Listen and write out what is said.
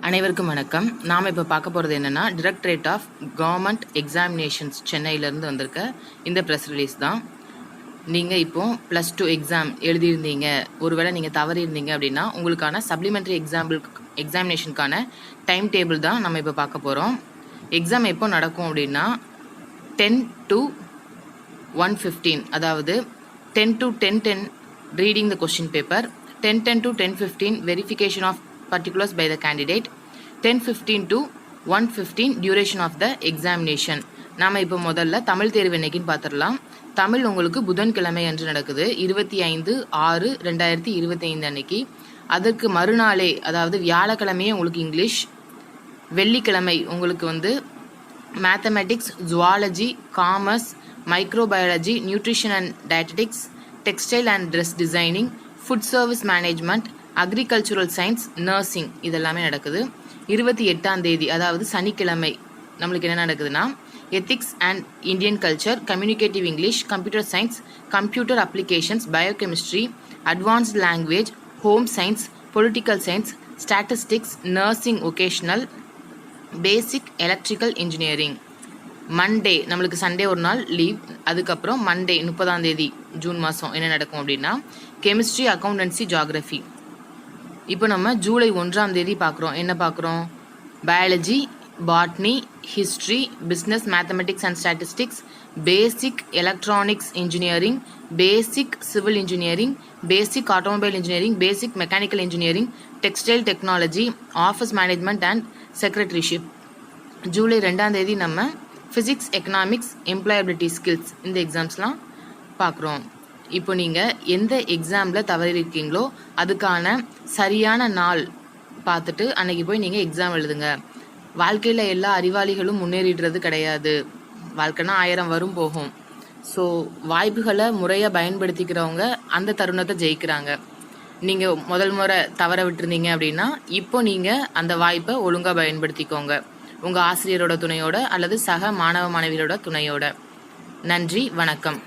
அனைவருக்கும் வணக்கம். நாம் இப்போ பார்க்க போகிறது என்னென்னா, டைரக்டரேட் ஆஃப் கவர்மெண்ட் எக்ஸாமினேஷன்ஸ் சென்னையிலேருந்து வந்திருக்க இந்த ப்ரெஸ் ரிலீஸ் தான். நீங்கள் இப்போது +2 எக்ஸாம் எழுதியிருந்தீங்க, ஒருவேளை நீங்கள் தவறியிருந்தீங்க அப்படின்னா உங்களுக்கான சப்ளிமெண்ட்ரி எக்ஸாமினேஷனுக்கான டைம் டேபிள் தான் நம்ம இப்போ பார்க்க போகிறோம். எக்ஸாம் எப்போ நடக்கும் அப்படின்னா 10 to 1:15, அதாவது 10 to 10:10 reading the question paper, 10:10 to 10:15 verification of particulars by the candidate, 10:15 to 1:15 duration of the examination. நாம் இப்போ முதல்ல தமிழ் தேர்வு என்னைக்குன்னு பார்த்துடலாம். தமிழ் உங்களுக்கு புதன்கிழமை அன்று நடக்குது, 25/6/2025 அன்னைக்கு. அதற்கு மறுநாளே, அதாவது வியாழக்கிழமையே உங்களுக்கு இங்கிலீஷ், வெள்ளிக்கிழமை உங்களுக்கு mathematics, zoology, commerce, microbiology, nutrition and dietetics, textile and dress designing, food service management, agricultural science, nursing இதெல்லாமே நடக்குது. 28ஆம் தேதி, அதாவது சனிக்கிழமை, நம்மளுக்கு என்ன நடக்குதுன்னா ethics and Indian culture, communicative English, computer science, computer applications, biochemistry, advanced language, home science, political science, statistics, nursing vocational, basic electrical engineering. Monday நம்மளுக்கு Sunday ஒரு நாள் லீவ். அதுக்கப்புறம் மண்டே 30ஆம் தேதி ஜூன் மாதம் என்ன நடக்கும் அப்படின்னா கெமிஸ்ட்ரி, அக்கௌண்டன்சி, ஜியாகிரஃபி. இப்போ நம்ம ஜூலை 1ஆம் தேதி பார்க்குறோம். என்ன பார்க்குறோம்? Biology, botany, history, business, mathematics and statistics, basic electronics engineering, basic civil engineering, basic automobile engineering, basic mechanical engineering, textile technology, office management and secretaryship. July 2ஆம் தேதி நம்ம ஃபிசிக்ஸ், எக்கனாமிக்ஸ், எம்ப்ளாயபிலிட்டி ஸ்கில்ஸ் இந்த எக்ஸாம்ஸ்லாம் பார்க்குறோம். இப்போ நீங்கள் எந்த எக்ஸாமில் தவறிருக்கீங்களோ அதுக்கான சரியான நாள் பார்த்துட்டு அன்னைக்கு போய் நீங்கள் எக்ஸாம் எழுதுங்க. வாழ்க்கையில் எல்லா அறிவாளிகளும் முன்னேறிடுறது கிடையாது. வாழ்க்கைனா 1000 வரும் போகும். ஸோ வாய்ப்புகளை முறையாக பயன்படுத்திக்கிறவங்க அந்த தருணத்தை ஜெயிக்கிறாங்க. நீங்கள் முதல் முறை தவற விட்டுருந்தீங்க அப்படின்னா இப்போ நீங்கள் அந்த வாய்ப்பை ஒழுங்காக பயன்படுத்திக்கோங்க, உங்கள் ஆசிரியரோட துணையோட அல்லது சக மாணவ மாணவிகளோட துணையோட. நன்றி, வணக்கம்.